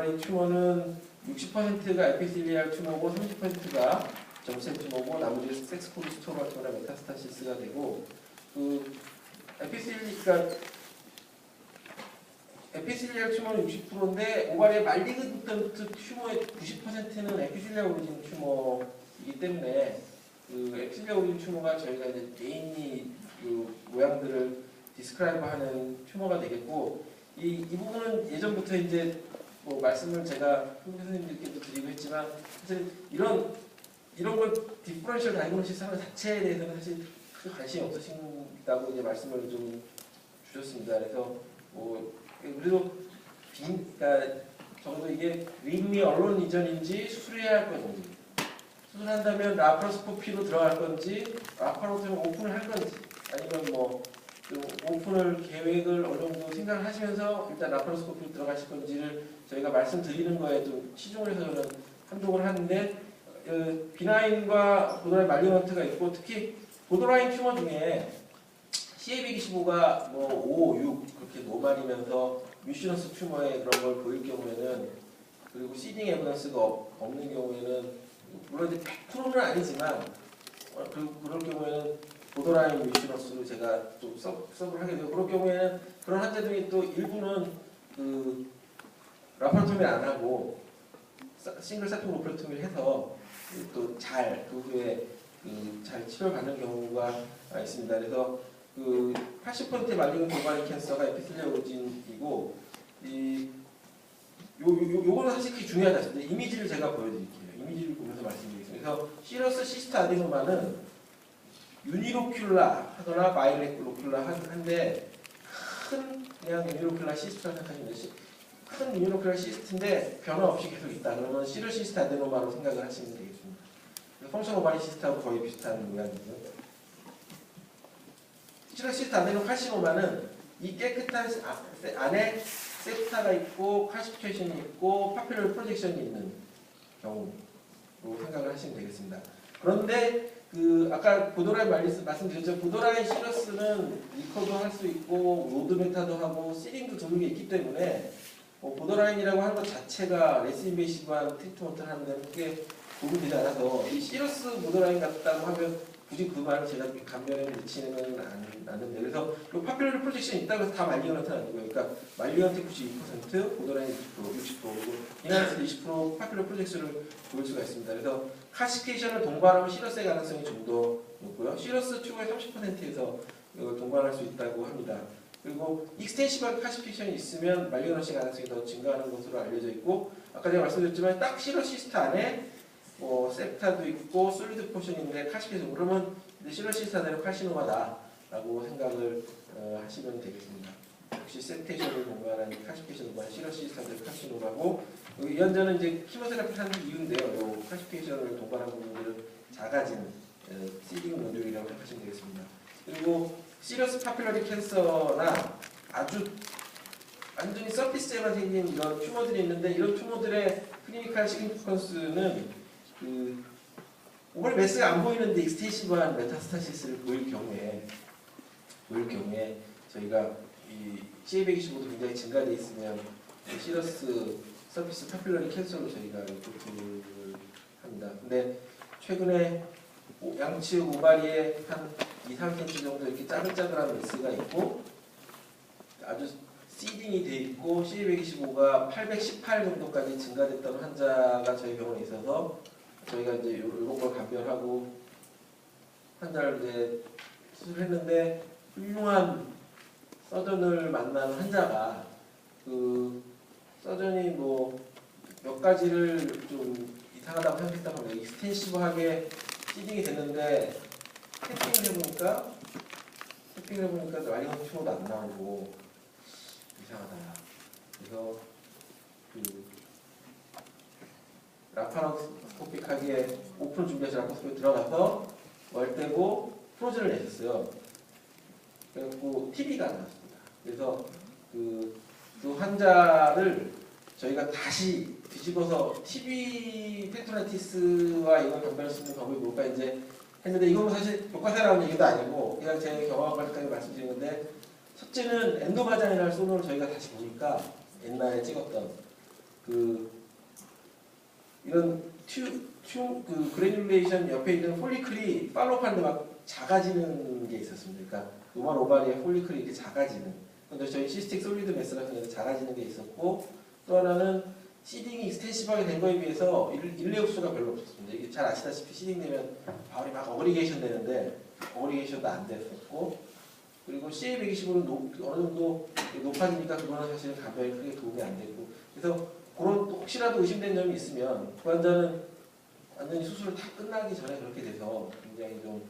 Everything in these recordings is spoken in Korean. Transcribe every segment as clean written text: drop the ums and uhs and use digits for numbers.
오바리 튜머는 60%가 에피텔리알 튜머고 30%가 점셀 튜머고 나머지 섹스코드 스토마토나 메타스타시스가 되고 그 에피텔리알 튜머는 60%인데 오바리의 말리그넌트 튜머의 90%는 에피텔리알 오리진 튜머이기 때문에 그 에피텔리알 오리진 튜머가 저희가 이제 메인이 그 모양들을 디스크라이브하는 튜머가 되겠고 이 부분은 예전부터 이제 뭐 말씀을 제가 선생님들께도 드리고 했지만 사실 이런 걸 디퍼런셜 다이그노시스 하는 자체에 대해서는 사실 크게 관심이 없으신다고 이제 말씀을 좀 주셨습니다. 그래서 뭐 그래도 그러니까 적어도 이게 링미 언론 이전인지 수술해야 할 건지 수술한다면 라파로스코피로 들어갈 건지 라파로토미 오픈을 할 건지 아니면 뭐 좀 오픈을 계획을 어느 정도 생각을 하시면서 일단 라파로스코피로 들어가실 건지를 저희가 말씀드리는 거에 좀 치중을 해서 저는 한동을 하는데 비나인과 보도라인 말리먼트가 있고 특히 보도라인 튜머 중에 CA125가 뭐 5, 6 그렇게 노말이면서 뮤시너스 튜머의 그런 걸 보일 경우에는 그리고 시딩 에비던스가 없는 경우에는 물론 이제 100%는 아니지만 그럴 경우에는 보더라인 뮤시너스로 제가 좀 서브를 하게 되고 그럴 경우에는 그런 환자들이 또 일부는 그 라파로토미를 안 하고 싱글 사통 로프레토미를 해서 또 그 후에 잘 치료받는 경우가 있습니다. 그래서 그 80%의 말리는 오바리 캔서가 에피텔리얼 오리진이고 요거는 사실 그게 중요하다 싶은데 이미지를 제가 보여드릴게요. 이미지를 보면서 말씀드리겠습니다. 그래서 시러스 시스트 아데노마는 유니로큘라 하거나 바이레로큘라 한데 그냥 유니로큘라 시스트라고 생각하시면 돼요. 큰 유니로큘라 시스트인데 변화 없이 계속 있다. 그러면 시러스 시스트 아데노마로 생각을 하시면 되겠습니다. 펑션 오바리 시스트하고 거의 비슷한 모양이고요. 시러스 시스트 아데노 카시노마는 이 깨끗한 안에 세프타가 있고 칼시피케이션이 있고 파퓰러 프로젝션이 있는 경우로 생각을 하시면 되겠습니다. 그런데 아까 보도라인 말씀드렸죠. 보도라인 시러스는 리커도 할 수 있고 로드 메타도 하고 시링도 도는 게 있기 때문에 보도라인이라고 하는 것 자체가 레스 인베이시브한 트리트먼트를 하는데 크게 도움이 되지 않아서 이 시러스 보도라인 같다고 하면 굳이 그 말을 제가 간면에 넣지는 않는데 그래서 이 파퓰러 프로젝션이 있다고 해서 다 말리언한테는 아니고요. 그러니까 말리언한테 92%, 보도라인 60%고 이나에서 20% 파퓰러 프로젝션을 보일 수가 있습니다. 그래서 카시케이션을 동반하면 시러스의 가능성이 좀 더 높고요. 시러스 튜브의 30%에서 이걸 동반할 수 있다고 합니다. 그리고 익스텐시브한 카시케이션이 있으면 말리언의 가능성이 더 증가하는 것으로 알려져 있고 아까 제가 말씀드렸지만 딱 시러스 시스트 안에 세프타도 있고 솔리드 포션인데 카시케이션 그러면 시러스 시스트 안에는 카시노마다라고 생각을 하시면 되겠습니다. 역시 세프테이션을 동반한 카시케이션을 동반한 시러스 시스트 안에는 카시노마고 이 환자는 이제 키모테라피 하는 이유인데요. 요 카시케이션을 동반한 부분들은 작아진 시딩 모듈이라고 생각하시면 되겠습니다. 그리고 시러스 파퓰러리 캔서나 아주 완전히 서피스에만 생긴 이런 튜머들이 있는데 이런 튜머들의 클리니컬 시그니피컨스는 오버리 매스가 안 보이는데 익스텐시브한 메타스타시스를 보일 경우에 저희가 이 CA125도 굉장히 증가되어 있으면 시러스 서피스 파퓰러리 캔서로 저희가 리포트를 합니다. 근데 최근에 양치의 오바리에 한 2-3cm 정도 이렇게 짜글짜글한 메스가 있고 아주 시딩이 돼 있고 CA125가 818 정도까지 증가됐던 환자가 저희 병원에 있어서 저희가 이제 이런 걸 감별하고 환자를 이제 수술했는데 훌륭한 서전을 만난 환자가 서전이 뭐 몇 가지를 좀 이상하다고 생각했다고 합니다. 익스텐시브하게 시딩이 됐는데 태핑을 해보니까 말리언 튜머도 안 나오고 이상하다. 그래서 라파로스코픽하게 오픈을 준비해서 라파로스코픽 들어가서 월대고 프로즈를 내셨어요. 그래갖고 TB가 나왔습니다. 그래서 그 환자를 저희가 다시 뒤집어서 TB 페토라이티스와 이걸 변별할 수 있는 방법이 뭘까 이제 했는데 이건 사실 교과서라는 얘기도 아니고 그냥 제 경험을 말씀드리는데 첫째는 엔도바자니날 소노를 저희가 다시 보니까 옛날에 찍었던 이런 그 그래듈레이션 옆에 있는 폴리클이 팔로우판데 막 작아지는 게 있었습니다. 그러니까 노멀 오바리의 폴리클이 이렇게 작아지는. 근데 저희 시스틱 솔리드 매스라서 작아지는 게 있었고, 또 하나는 시딩이 익스텐시브하게 된 거에 비해서 일레 흡수가 별로 없었습니다. 이게 잘 아시다시피 시딩 되면 바울이 막 어그리게이션 되는데 어그리게이션도 안 됐었고, 그리고 CA120으로는 어느 정도 높아지니까 그거는 사실 감별에 크게 도움이 안 되고, 그래서 그런 혹시라도 의심된 점이 있으면 그 환자는 완전히 수술을 다 끝나기 전에 그렇게 돼서 굉장히 좀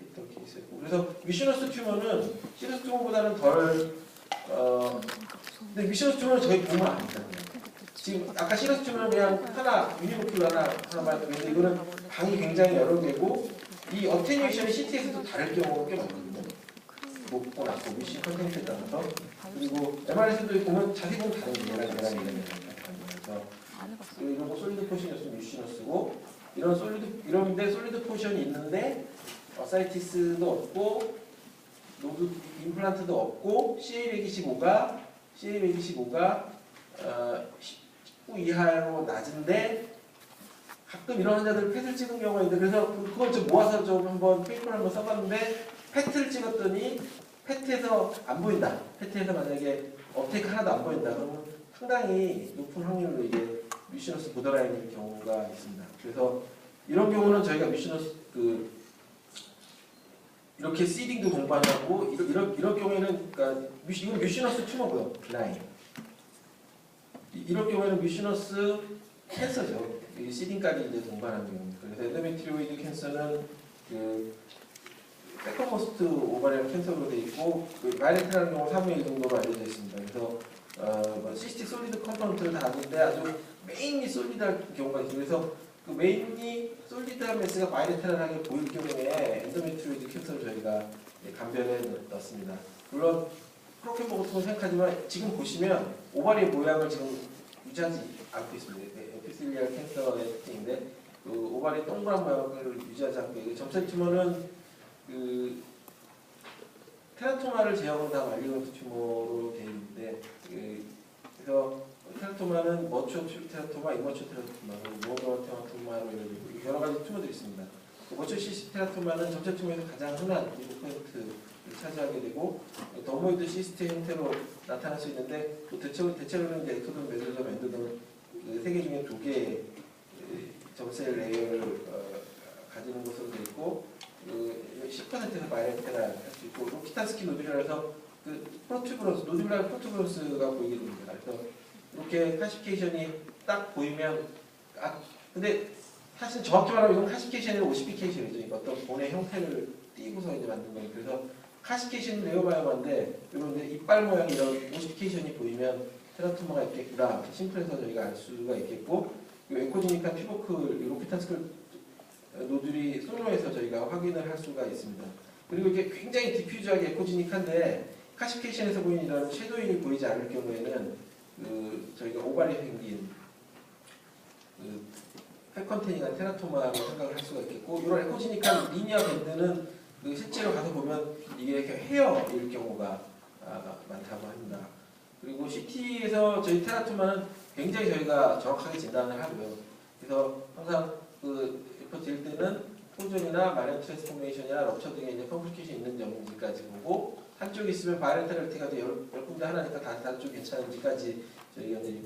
했던 케이스였고, 그래서 미시너스 튜머는 시러스 튜머보다는 덜 근데 미시너스 튜머는 저희 보면 아니잖아요. 지금 아까 시러스 튜머는 그냥 하나 유니버클 하나만 했는데 이거는 방이 굉장히 여러 개고 이 어테뉴에이션이 CT에서도 다를 경우가 꽤 많거든요. 높고 낮고 미시 컨텐츠에 따라서. 그리고 MR에서도 보면 자세히 보면 다른 얘랑 그래서 이런 거 솔리드 포션이었으면 미시너스고 이런데 솔리드 포션이 있는데 사이티스도 없고 노드 임플란트도 없고 CA125가 19 이하로 낮은데 가끔 이런 환자들 펫을 찍은 경우가 있는데, 그래서 그걸 좀 모아서 좀 한번 페이퍼를 한번 써봤는데 펫을 찍었더니 펫에서 안 보인다. 펫에서 만약에 업테이크 하나도 안 보인다. 그러면 상당히 높은 확률로 이게 미시너스 보더라인일 경우가 있습니다. 그래서 이런 경우는 저희가 미시너스 이렇게 시딩도 동반하고 이런 경우에는 그러니까 이건 미시너스 튜머고요. 라인. 이런 경우에는 미시너스 캔서죠. 시딩까지 이제 동반하는 경우입니다. 그래서 엔도메트리오이드 캔서는 세컨모스트 오바리언 캔서로 되어 있고 바이렉트라는 경우 3분의 1 정도로 알려져 있습니다. 그래서 시스틱 솔리드 컴포넌트를 다 아는데 아주 메인이 솔리드할 경우가 있어요. 그래서 그 메인이 솔리드한 메스가 바이렉트럴하게 보일 경우에 엔도메트리오이드 캔서를 저희가 감별해 넣습니다. 물론 그렇게 보고 생각하지만 지금 보시면 오바리의 모양을 지금 유지하지 않고 있습니다. 에피실리얼 캔서의 특징인데 그 오바리 동그란 모양을 유지하지 않고 점살 튜머는 테라토마를 제어한 다음 알리고노스 튜머로 되어 있는데 그래서 테라토마는 머추어 테라토마, 이머추어 테라토마, 모노 테라토마로 여러 가지 튜머들이 있습니다. 머추어 시스 테라토마는 점살 튜머에서 가장 흔한 1%를 차지하게 되고 더모이드 시스트 형태로 나타날 수 있는데 대체로는 이제 엑토돔, 메소돔, 엔도돔 세 개 중에 2개의 점셀 레이어를 가지는 것으로 되어 있고 10%에서 바이렉테라 할 수 있고 로키탄스키 노듈이라서 프로튜브런스, 노듈라 프로튜브런스가 보이게 됩니다. 그래서 이렇게 클래시피케이션이 딱 보이면 근데 사실 정확히 말하면 이건 클래시피케이션이 50피케이션이죠. 그러니까 어떤 본의 형태를 띄고서 이제 만든 거예요. 그래서 클래시피케이션은 레오바이오인데 이런 이빨 모양이 이런 50피케이션이 보이면 테라토마가 있겠구나. 심플해서 저희가 알 수가 있겠고 에코지니카 튜버클, 로키탄스크 노듈이 소노에서 저희가 확인을 할 수가 있습니다. 그리고 이게 굉장히 디퓨즈하게 에코지닉한데 클래시피케이션에서 보이는 이런 섀도잉이 보이지 않을 경우에는 저희가 오발이 생긴 팩컨테이닝한 테라토마로 생각을 할 수가 있겠고 이런 에코지닉한 리니어 밴드는 실제로 가서 보면 이게 헤어일 경우가 많다고 합니다. 그리고 CT에서 저희 테라토마는 굉장히 저희가 정확하게 진단을 하고요. 그래서 항상 리포트 일 때는 포존이나 마리언 트랜스포메이션이나 럽처 등의 이제 컴플리케이션이 있는지 없는지까지 보고 한쪽이 있으면 바이렉테럴티가 열 군데 하나니까 다른 쪽 괜찮은지까지 저희가 이제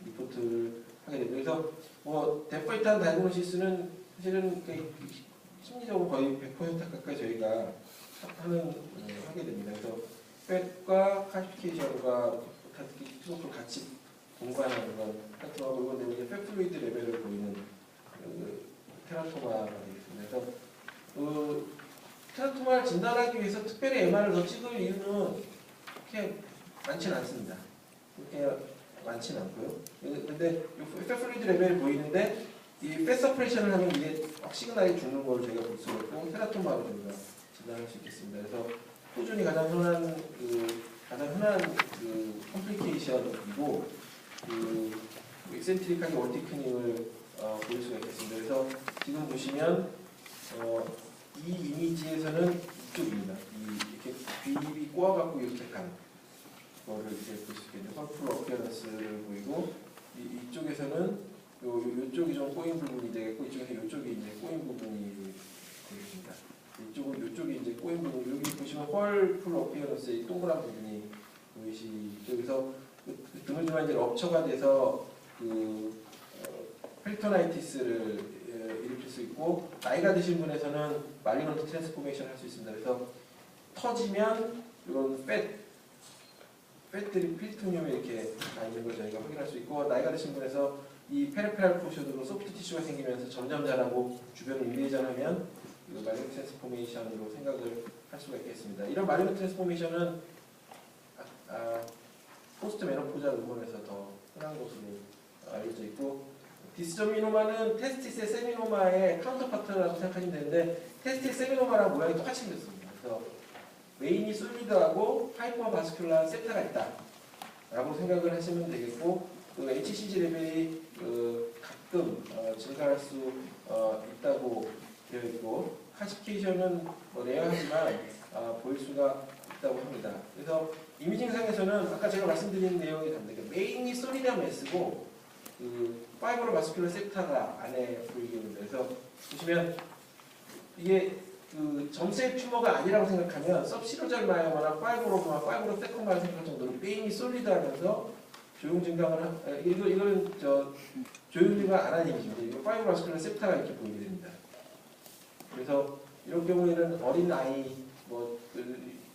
리포트를 하게 됩니다. 그래서 데포이트한 다이그노시스는 사실은 심리적으로 거의 100% 가까이 저희가 하게 됩니다. 그래서 펫과 클래시피케이션과 튜버클 같이 동반하는 건 테라토마고 이건 이제 펫플루이드 레벨을 보이는 테라토마가 되겠습니다. 그래서 테라토마를 진단하기 위해서 특별히 MR을 더 찍을 이유는 그렇게 많지는 않습니다. 그렇게 많지는 않고요. 근데 펫플루이드 레벨이 보이는데 이 펫 서프레이션을 하면 이게 확 시그널이 죽는 걸 저희가 볼 수가 있고 테라토마로 저희가 진단할 수 있겠습니다. 그래서 포존이 가장 흔한 컴플리케이션이고 익센트릭하게 월티크닝을 보일 수가 있겠습니다. 그래서 지금 보시면 이 이미지에서는 이쪽입니다. 이렇게 귀입이 꼬아갖고 이렇게 가는 거를 이제 볼 수 있겠는데 펄풀 어피어런스를 보이고 이쪽에서는 요쪽이 좀 꼬인 부분이 되겠고 이쪽에서 요쪽이 이제 꼬인 부분이 되겠습니다. 이쪽은 요쪽이 이제 꼬인 부분 여기 보시면 펄풀 어피어런스의 동그란 부분이 보이시죠? 그래서 드물지만 이제 럽처가 돼서 페리토나이티스를 일으킬 수 있고 나이가 드신 분에서는 말리넌트 트랜스포메이션을 할 수 있습니다. 그래서 터지면 이런 팻들이 필토늄이 이렇게 다 있는 걸 저희가 확인할 수 있고 나이가 드신 분에서 이 페리페랄 포션으로 소프트 티슈가 생기면서 점점 자라고 주변을 인베이전하면 이거 말리넌트 트랜스포메이션으로 생각을 할 수가 있겠습니다. 이런 말리넌트 트랜스포메이션은 포스트 메노포자 음원에서 더 흔한 것으로 알려져 있고 디스저미노마는 테스티스의 세미노마의 카운터파트라고 생각하시면 되는데 테스티스 세미노마랑 모양이 똑같이 생겼습니다. 그래서 메인이 솔리드하고 하이퍼바스큘라 세타가 있다 라고 생각을 하시면 되겠고 그 HCG 레벨이 가끔 증가할 수 있다고 되어 있고 카시피케이션은 레어하지만 보일 수가 있다고 합니다. 그래서 이미징상에서는 아까 제가 말씀드린 내용이 다른데 메인이 솔리드한 메스고 파이브로 바스큘라 세타가 안에 보이게 됩니다. 그래서 보시면 이게 점셀 튜머가 아니라고 생각하면 सब시로잘 마이오마나 파이브로 세컨마를 생각할 정도로 메인이 솔리드하면서 조용 증강을 이거는 조용 증강 안 하는 이미지입니다. 이거 파이브로 바스큘라 세타가 이렇게 보이게 됩니다. 그래서 이런 경우에는 어린 아이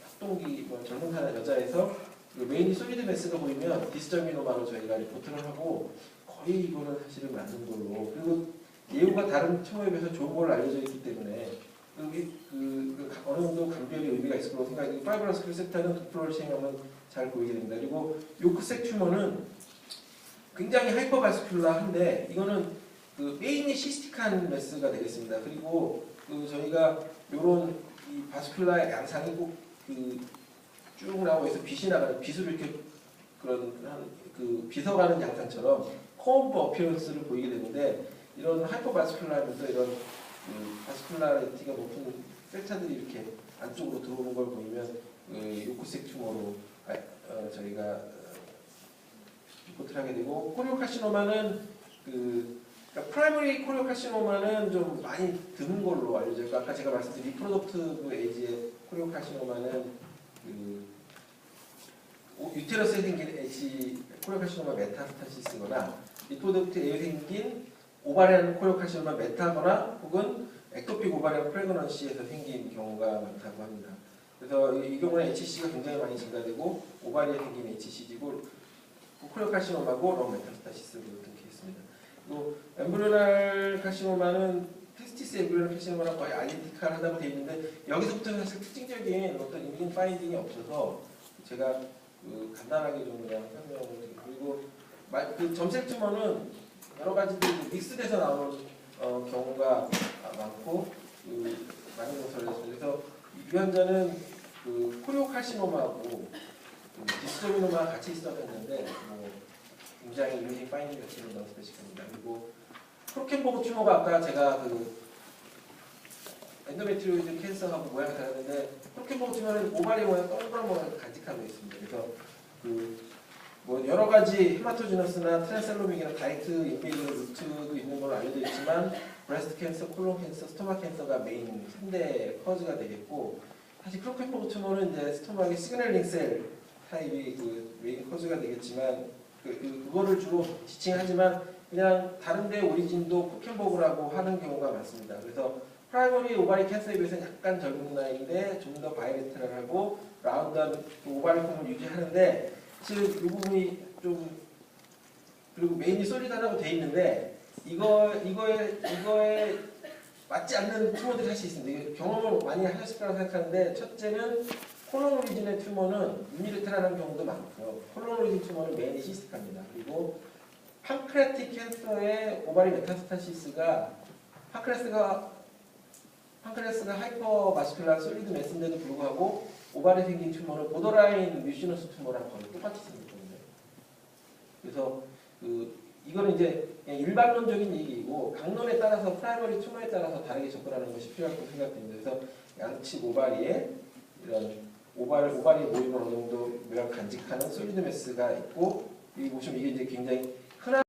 학동기 젊은 여자에서 메인이 솔리드 메스가 보이면 디스저미노마로 저희가 리포트를 하고 거의 이거는 사실은 맞는 걸로 그리고 예후가 다른 튜머에 비해서 좋은 걸로 알려져 있기 때문에 어느 정도 감별이 의미가 있을 거라고 생각해요. 파이브러스 크리셉타는 독프로를 시행하면 잘 보이게 됩니다. 그리고 요크색 튜머는 굉장히 하이퍼바스큘라한데 이거는 메인이 시스틱한 메스가 되겠습니다. 그리고 저희가 요런 이 바스큘라의 양상이 꼭 쭉 나오고 있어 빛이 나가는 빛으로 이렇게 그런 빗어가는 양상처럼 커브 어피어런스를 보이게 되는데 이런 하이퍼바스큘라하면서 이런 바스큘라리티가 높은 셀차들이 이렇게 안쪽으로 들어오는 걸 보이면 요크색 튜머로 저희가 리포트를 하게 되고 코리오카시노마는 그러니까 프라이머리 코리오카시노마는 좀 많이 드문 걸로 알려져 있고 아까 제가 말씀드린 리프로덕티브 에이지의 코리오카시노마는 유테러스에 생긴 코리오카시노마 메타스타시스거나 리프로덕티브 에이지에 생긴 오바리안 코리오카시노마 메타거나 혹은 액토픽 오바리안 프레그넌시에서 생긴 경우가 많다고 합니다. 그래서 이 경우는 HCG가 굉장히 많이 증가되고 오바리에 생긴 HCG고 코리오카시노마고 럼 메타스타시스로 등기했습니다. 또 엠브리오날 카시노마는 테스티스 엠브리오날 카시노마랑 거의 아이덴티컬하다고 되어 있는데 여기서부터는 사실 특징적인 어떤 이미징 파인딩이 없어서 제가 간단하게 좀 그냥 설명을 드리고 그리고 점색 튜머는 여러 가지 믹스돼서 나오는 경우가 많고 많은 것을 알려졌습니다. 그래서 이 환자는 코리오카시노마하고 디스저미노마가 같이 있었는데 굉장히 이미징 파인딩 자체는 너무 스페시합니다. 그리고 크로켄버그 튜머가 아까 제가 엔도메트리오이드 캔서하고 모양이 다르는데 크로켄버그 튜머는 오바리 모양 동그란 모양을 간직하고 있습니다. 그래서 여러 가지 헤마토지너스나 트랜스셀로믹이나 다이렉트 인베이징 루트도 있는 걸로 알려져 있지만 브레스트 캔서, 콜론 캔서, 스토마 캔서가 메인 3대 커즈가 되겠고 사실 크로켄버그 튜머는 이제 스토마의 시그널링 셀 타입이 메인 커즈가 되겠지만 그거를 주로 지칭하지만 그냥 다른데 오리진도 크로켄버그라고 하는 경우가 많습니다. 그래서 프라이머리 오바리 캔서에 비해서는 약간 젊은 나이인데 좀 더 바이레트럴하고 라운드한 오바리 폼을 유지하는데 사실 이 부분이 좀 그리고 메인이 솔리드하다고 돼 있는데 이거에 맞지 않는 튜머들이 사실 있습니다. 경험을 많이 하셨을 거라고 생각하는데 첫째는 콜론 오리진의 튜머는 유니레테랄한 경우도 많고요. 콜론 오리진 튜머는 메인이 시스틱합니다. 그리고 판크레아틱 캔서의 오바리 메타스타시스가 판크레스가 하이퍼바스큘라 솔리드 메스인데도 불구하고 오바리에 생긴 튜머는 보더라인 뮤시너스 튜머랑 거의 똑같이 생겼거든요. 그래서 이거는 이제 일반론적인 얘기이고 강론에 따라서 프라이머리 튜머에 따라서 다르게 접근하는 것이 필요하다고 생각됩니다. 그래서 양측 오바리에 이런 오발이 모임을 어느 정도 모양 간직하는 솔리드 매스가 있고, 여기 보시면 이게 이제 굉장히 흔한